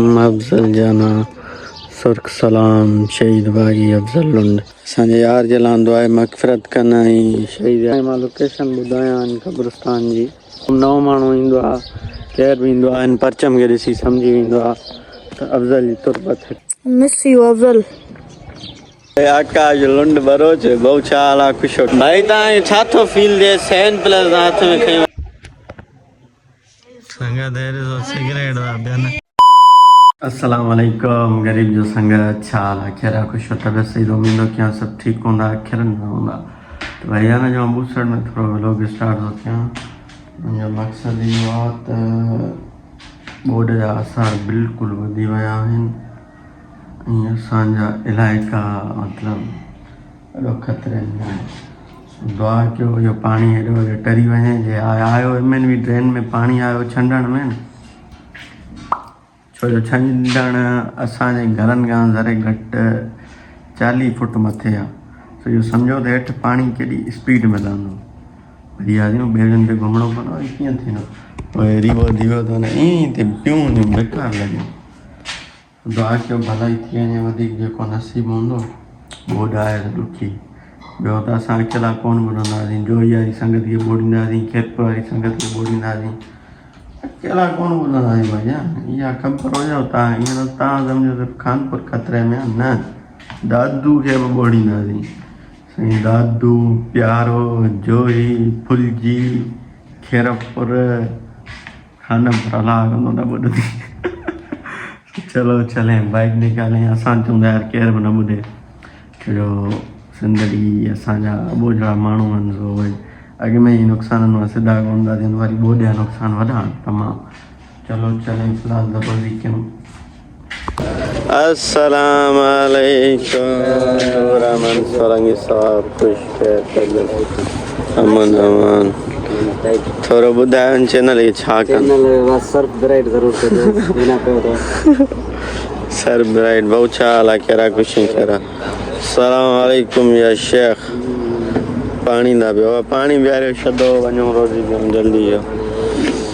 अफजल जाना सुर्ख सलाम शहीद भाई अफजल लुंड असांजे यार जे लाइ दुआ मग़फ़िरत कंदा ऐं शहीद मां लोकेशन ॿुधायां क़ब्रस्तान जी नओं माण्हू ईंदो आहे केरु बि ईंदो आहे हिन परचम खे ॾिसी सम्झी वेंदो आहे त अफज़ल जी तुरबत मिस यू अफज़ल आकाश लुंड बरोच बहु छा हाल आहे ख़ुशि भाई तव्हांखे छा थो फील थिए 7 प्लस हथ में खई सिगरेट अस्सलाम वालेकुम गरीब जो संगत छा हाल आहे ख़ैर ख़ुशि तबियत सही उम्मीद कि सब ठीक होंदा खैर न होंदा तो भैया ना जो अमृतसर में थोड़ा व्लॉग स्टार्ट हो गया मुंहिंजो मक़सदु इहो आहे त बोर्ड जा आसार बिल्कुलु वधी विया आहिनि ऐं असांजा इलाइक़ा मतिलबु ॾाढो ख़तरे में आहिनि दुआ कयो इहो पाणी हेॾो हेॾो टरी वञे जे आयो इनमें बि ड्रेन में पाणी आयो छंडण में छो जो छंडण असांजे घरनि खां ज़रे घटि 40 फुट मथे आहे सो इहो सम्झो त हेठि पाणी केॾी स्पीड में लहंदो वरी आदियूं ॿेड़ियुनि ते घुमिणो पवंदो वरी कीअं थींदो पोइ रिवो धीवो त ईअं ई ते पियूं हूंदियूं बेकार लॻियूं दुआ कयो भलाई थी वञे वधीक जेको नसीबु हूंदो बोड आहे त ॾुखी ॿियो त असां अकेला कोन ॿुधंदासीं जोई वारी संगत खे ॿोड़ींदासीं खेतपुर वारी संगत खे ॿोड़ींदासीं अकेला कौन बोलना है भैया या खबर हो जाओ ता ईअं त तव्हां सम्झो त कानपुर ख़तरे में आहे न दादू खे बि ॿोड़ींदासीं साईं दादू प्यारो जोई फुलजी खेरपुर खानपुर हला कंदो न ॿुधंदी चलो चले बाइक निकालें असां चवंदा यार केर बि न ॿुधे छो जो ज़िंदगी असांजा ॿोझड़ा माण्हू आहिनि सो भई अॻ में ही नुक़सान में सिधा कोन था थियनि वरी ॿोॾिया नुक़सान वॾा तमामु चलो चलें फ़िलहाल ज़बरदस्ती कयूं अस्सलाम वालेकुम रहमान सोलंगी साहब खुश अमन अमान थोरो ॿुधायो चैनल खे छा कनि सर्फ ब्राइट ज़रूरु कजो बिना कयो त सर्फ ब्राइट बहु छा हाल आहे कहिड़ा ख़ुशी कहिड़ा अस्सलाम वालेकुम या शेख पानी ना पियो पानी प्यारे छदो वञूं रोज़ी पियूं जल्दी जो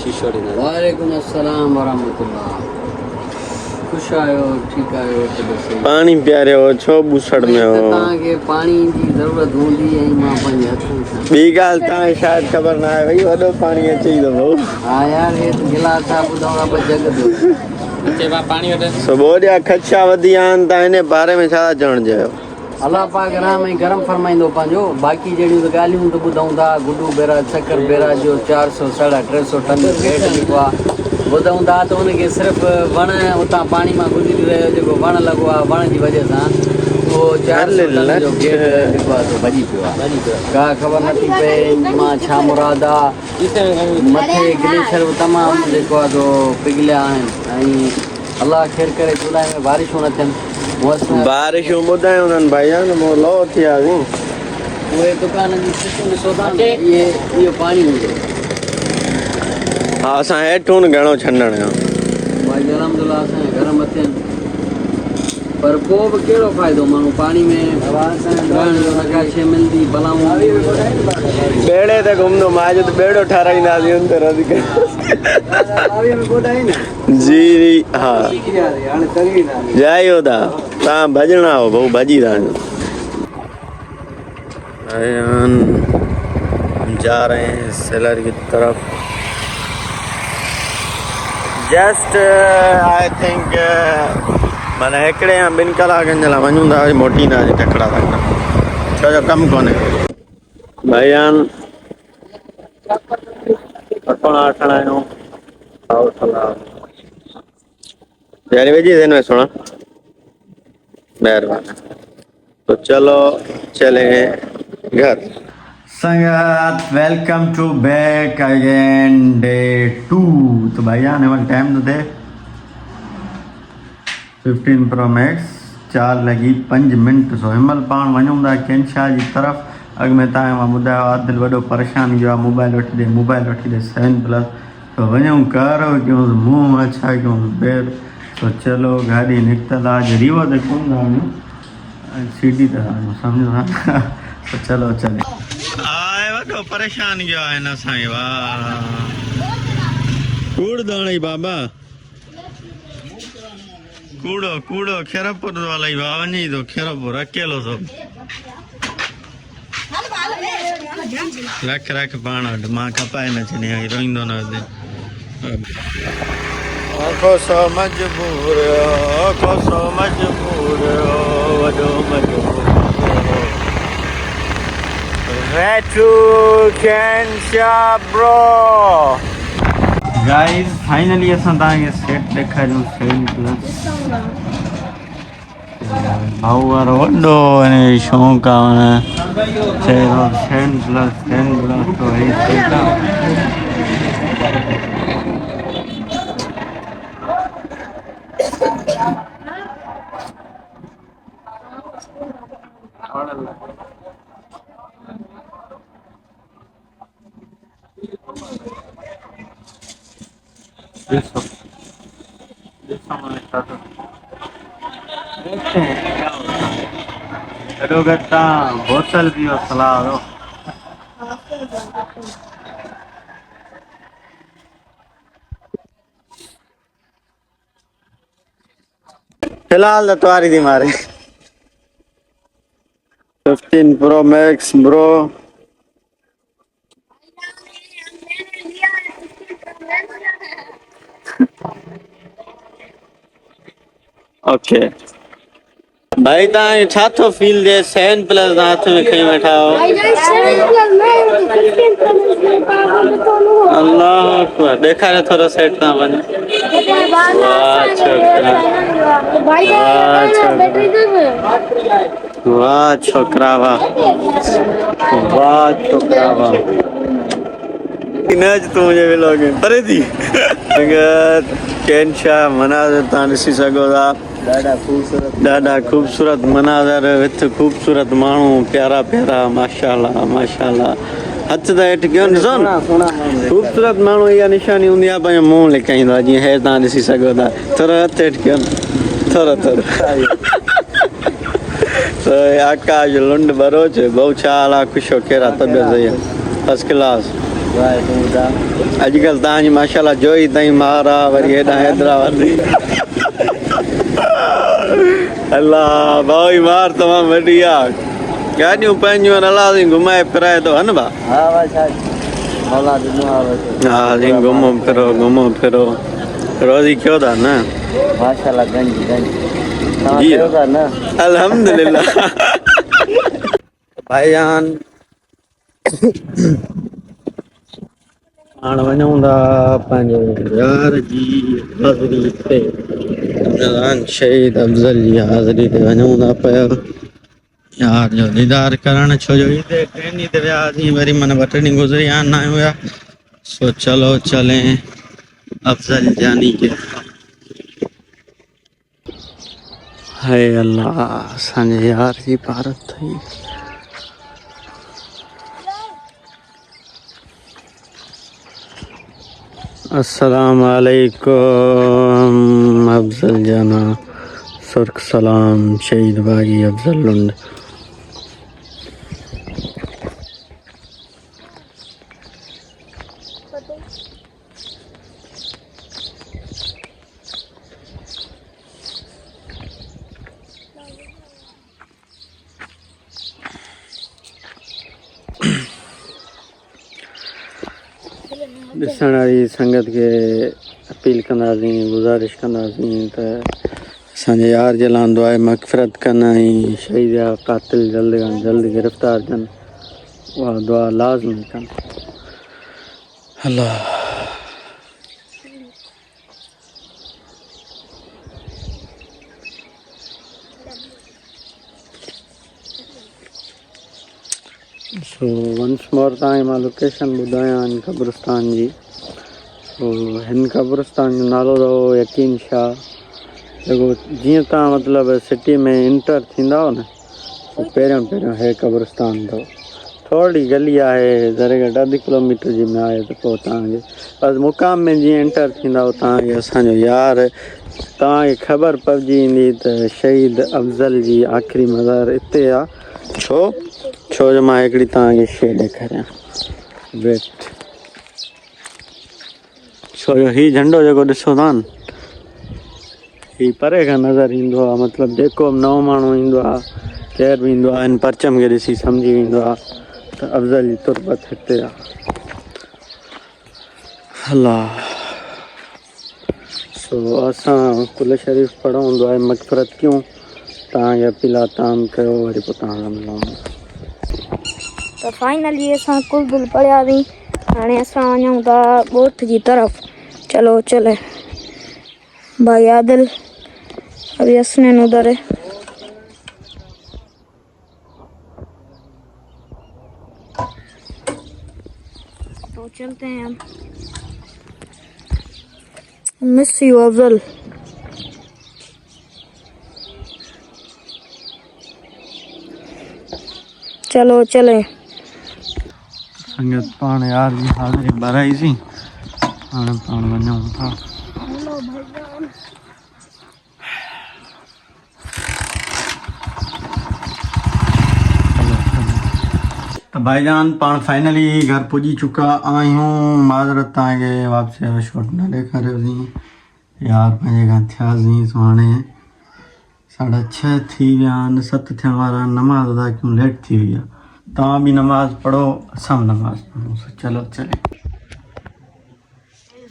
शीशो ॾींदा वालेकुम अस्सलाम वरहमतुल्लाह ख़ुशि आहियो ठीकु आहियो पानी प्यारे हो छो बूसड़ में हो तव्हांखे पाणी जी ज़रूरत हूंदी ऐं मां पंहिंजे हथनि सां ॿी ॻाल्हि तव्हांखे शायदि ख़बर न आहे भई वॾो पाणी अचे थो भाऊ हा यार हे गिलास छा ॿुधां ॿ जग थो पाणी वठे सुबुह जा ख़दशा वधी विया आहिनि तव्हां हिन बारे में छा चवणु चाहियो अल्लाह पाक राम ऐं गरम फरमाईंदो पंहिंजो बाक़ी जहिड़ियूं त ॻाल्हियूं त ॿुधूं था गुडू बेरा चकर बेरा जो 400 350 टन रेट जेको आहे ॿुधूं था त उनखे सिर्फ़ु वण उतां पाणी मां गुज़री रहियो जेको वण लॻो आहे वण जी वजह सां उहो 400 टन जो गेट जेको आहे सो भॼी पियो आहे का ख़बर नथी पए मां छा मुराद आहे मथे ग्लेशियर तमामु जेको आहे सो पिघलिया आहिनि ऐं अल्लाह ख़ैर करे जुलाई में बारिशूं न थियनि बारिशूं ॿुधायूं उन्हनि भैया न मूं लो थी वियासीं उहे दुकान जी सिस्टम ॾिसो था इहो पाणी हूंदो हा असां हेठूं न घणो छंडण जो भाई अलहमदुल्ला असांजे घर मथे पर पोइ बि कहिड़ो फ़ाइदो माण्हू पाणी में रहण जो न का शइ मिलंदी भलाऊं ॿेड़े ते घुमंदो मां अॼु त ॿेड़ो ठाराईंदासीं हुन ते रधी जी हा जय होदा तव्हां भॼणा हो भाऊ भॼी रहा हम जा रहे हैं सेलर की तरफ जस्ट आई थिंक माना हिकिड़े या 2 कलाकनि जे लाइ वञूं था वरी मोटींदासीं टकड़ा तकड़ा छो जो कमु कोन्हे भईयान पटोड़ा वठण आहियूं यारी वेजी देन में सुना मेहरबानी तो चलो चले घर संगत welcome to back again day 2 तो भैया ने वल टाइम तो दे 15 प्रो मैक्स 4 लगी 5 मिनट सो हिमल पाण वञूं था कैंशा जी तरफ़ अॻु में तव्हां मां ॿुधायो आदिल वॾो परेशान जो आहे मोबाइल वठी ॾे 7 प्लस तो वञूं कर कयूं मुंहुं अच्छा कयूं ॿेर तो चलो गाड़ी निकितल आहे रीवो ते कोन था वञूं सीधी त सम्झो था तो चलो चले आए वॾो परेशान जो आहे न असांखे वाह कूड़ दौड़ी बाबा कूड़ो कूड़ो खेरपुर वाला ही वञी थो खेरपुर अकेलो थो रख रख पाण वटि मां कपाए न छॾी रोईंदो न हुजे आखो सो मजबूर वॾो मजबूर Retro Kensha bro guys finally असां तव्हांखे सेट ॾेखारियूं सेवन प्लस भाऊ वारो वॾो हिन शौक़ु आहे चए थो सेवन प्लस तो हे सेट आहे बोतल पियो सलाह दो फिलहाल तो तुम्हारी थी मारे 15 Pro Max bro ओके भाई तव्हां छा थो फील थिए 7 प्लस हथ में खई वेठा हो अल्लाह अकबर ॾेखारे थोरो सेट तव्हां वञो वाह छोकिरा वाह छोकिरा वाह इनज तू मुझे व्लॉग में परे थी केनशा मनाज़र तव्हां ॾिसी सघो था ॾाढा ख़ूबसूरत मनाज़र विथ ख़ूबसूरत माण्हू प्यारा प्यारा माशाअल्लाह माशाअल्लाह हथ त हेठि कयो ॾिसो न ख़ूबसूरत माण्हू इहा निशानी हूंदी आहे पंहिंजो मुंहुं लिकाईंदो आहे जीअं हेठि तव्हां ॾिसी सघो था थोरो हथ हेठि कयो न थोरो तो आकाश लुंड बरोच बहु छा हाल आहे ख़ुशो कहिड़ा तबियत सही आहे फर्स्ट क्लास अॼुकल्ह तव्हांजी माशाअल्लाह जोई ताईं मार आहे वरी हेॾां हैदराबाद अल्लाह भाऊ जी मार तमामु वॾी आहे गाॾियूं पंहिंजियूं अलाह घुमाए फिराए थो हन भा हा घुमो फिरो रोज़ी कयो था न माशाअल्लाह अल्हम्दुलिल्लाह भाईजान हाणे वञूं था पंहिंजे यार जी हाज़िरी ते शहीद अफ़ज़ल जी हाज़िरी ते वञूं था पिया यार जो दीदार करणु छो जो ईद ट्रेन ते वियासीं वरी मन 2 ॾींहं गुज़रिया न हुया सो चलो चले अफ़ज़ल जानी के हाय अल्लाह असांजे यार जी भारत थी अस्सलाम वालेकुम अफ़ज़ल जाना सुर्ख सलाम शहीद भाई अफ़ज़ल लुंड ॾिसण वारी संगत के अपील कंदासीं गुज़ारिश कंदासीं त असांजे यार जे लाइ दुआ मग़फ़िरत कनि ऐं शहीद जा क़ातिल जल्द खां जल्द गिरफ़्तार थियनि उहा दुआ लाज़मी कनि अल्लाह सो वंस मोर तव्हांखे मां लोकेशन ॿुधायां हिन क़ब्रिस्तान जी हिन क़ब्रिस्तान जो नालो अथव यकीन शाह जेको जीअं तव्हां मतिलबु सिटी में इंटर थींदा न पहिरियों हे क़ब्रिस्तान अथव थोरी गली आहे ज़रे घटि 1.5 किलोमीटर जी में आहे त पोइ तव्हांखे बसि मुक़ाम में जीअं इंटर थींदव तव्हांखे असांजो यार तव्हांखे ख़बर पइजी वेंदी त शहीद अफ़ज़ल जी आख़िरी मज़ार हिते आहे छो जो मां हिकिड़ी तव्हांखे शइ ॾेखारियां वेट छो जो हीउ झंडो जेको ॾिसो था न ही परे खां नज़र ईंदो आहे मतिलबु जेको बि नओं माण्हू ईंदो आहे केर बि ईंदो आहे हिन परचम खे ॾिसी सम्झी वेंदो आहे त अफ़ज़ल जी तुरबत हिते आहे अल्लाह सो असां कुल शरीफ़ पढ़ो हूंदो आहे मग़फ़िरत कयूं तव्हांखे अपीला ताम कयो वरी पोइ तव्हां सां मिलूं तो फाइनली असां कुल बिल पढ़ियासीं हाणे असां वञूं था ॻोठ जी तरफ़ चलो चले भाई आदिल अभी हंसने उधर है तो चलते हैं हम मिस यू अफजल चलो चले संगत पाण यार जी हाज़िरी भराई सी हाणे पाण वञूं था हेलो भाईजान तो भाईजान पाण फाइनली घर पुजी चुका आहियूं माज़रत तव्हांखे वापसी जो शॉट न ॾेखारियोसीं यार पंहिंजे खां थियासीं सो हाणे 6:30 थी विया आहिनि 7 थियण वारा आहिनि नमाज़ अदा कयूं लेट थी वई आहे तव्हां बि नमाज़ पढ़ो असां बि नमाज़ पढ़ूं चलो चले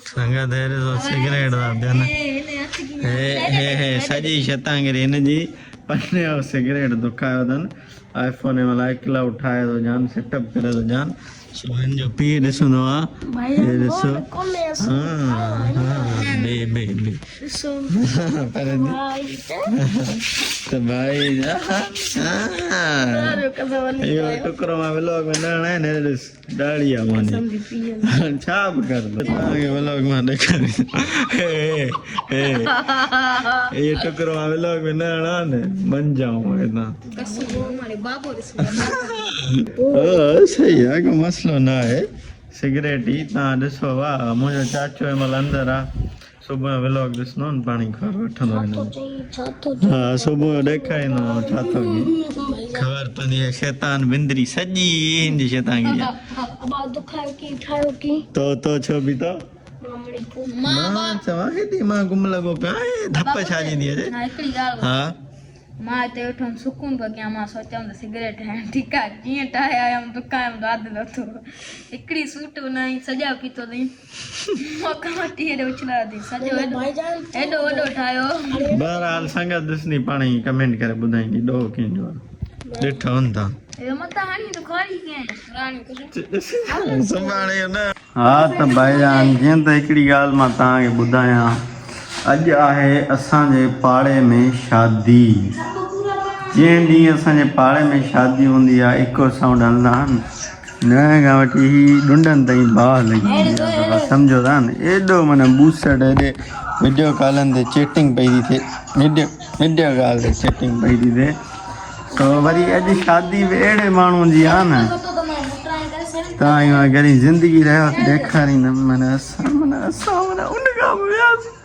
संगत सिगरेट था पियनि हे सॼी शतांगिरी हिनजी पने जो सिगरेट दुखायो अथनि आईफोन में किला उठाए थो जान सेटअप करे थो जान सो हिन जो पीउ ॾिसंदो आहे हे ॾिसो बे तो भाई इहो टुकरो मां व्लॉग में न आणे ॾिस दाढ़ी आहे मानी छा बि कर तव्हांखे व्लॉग मां ॾेखारी इहो टुकरो मां व्लॉग में न आणा न बन जाऊं हितां सही आहे को मसलो न आहे सिगरेट ई तव्हां ॾिसो वाह मुंहिंजो चाचो हिन महिल अंदरि आहे सुबुह जो व्लॉग ॾिसंदो न पाणी ख़बर वठंदो हिन हा सुबुह जो ॾेखारींदो छा थो कये ख़बर पवंदी आहे शैतान बिंदरी सॼी हिनजी शैतांगिरी आहे तो छो बि तो मां चवां थी मां गुम लॻो पिया धप छा ॾींदी आहे हा मां हिते वेठुमि सुकून पियो कयां मां सोचियमि त सिगरेट ठाहिण ठीकु आहे कीअं ठाहे आयमि दुकान में आदि नथो हिकिड़ी सूट बनाई सॼा पीतो अथई मौका वठी हेॾे उछला अथई सॼो हेॾो वॾो ठाहियो बहरहाल संगत ॾिसणी पाण ई कमेंट करे ॿुधाईंदी ॾोह कंहिंजो आहे ॾिठो हूंदा हा त भाईजान जीअं त हिकिड़ी ॻाल्हि मां तव्हांखे ॿुधायां अॼु आहे असांजे पाड़े में शादी जंहिं ॾींहुं असांजे पाड़े में शादी हूंदी आहे इको साउंड हलंदा आहिनि न खां वठी ॾुंडनि ताईं बाहि लॻी वेंदी आहे सम्झो था न एॾो माना बूसट हेॾे वीडियो कॉलनि ते चैटिंग पई थी थिए वीडियो कॉल ते चैटिंग पई थी थिए तो वरी अॼु शादी बि अहिड़े माण्हू जी आहे न तव्हां घणी ज़िंदगी रहियो ॾेखारींदमि माना असां उन खां वियासीं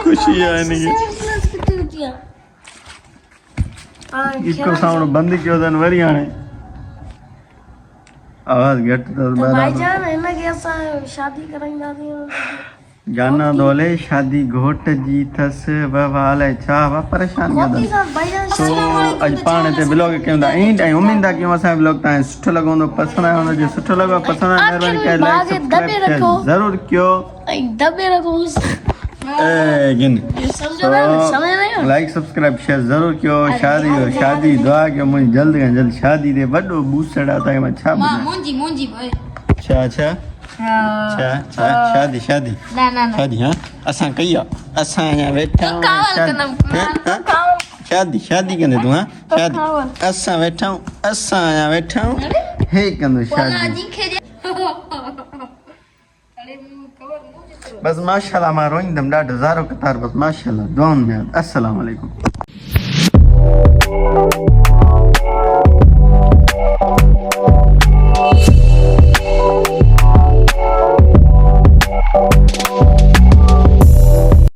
ख़ुशी आहे इको साउंड बंदि कयो अथनि वरी हाणे आवाज़ घटि गाना दोले शादी घोट जी थस बाबा अलाए छा वा परेशान सो अॼु पाण हिते ब्लॉग कयूं था ईअं टाइम उमेद था कयूं असांजो ब्लॉग तव्हांखे सुठो लॻो हूंदो पसंदि आयो हूंदो जे सुठो लॻो पसंदि आयो महिरबानी करे लाइक सब्सक्राइब ज़रूरु कयो लाइक सब्सक्राइब शेयर ज़रूरु कयो शादी दुआ कयो मुंहिंजी जल्द खां जल्द शादी ते वॾो बूसट आहे तव्हांखे मां छा छा शादी हाँ असां कई आहे असां अञा वेठा शादी कंदे तूं हाँ शादी असां वेठा आहियूं हे कंदो शादी बस माशाल्लाह मां रोईंदमि ॾाढो ज़ारो कतार बस माशाल्लाह दुआउनि में अस्सलाम वालेकुम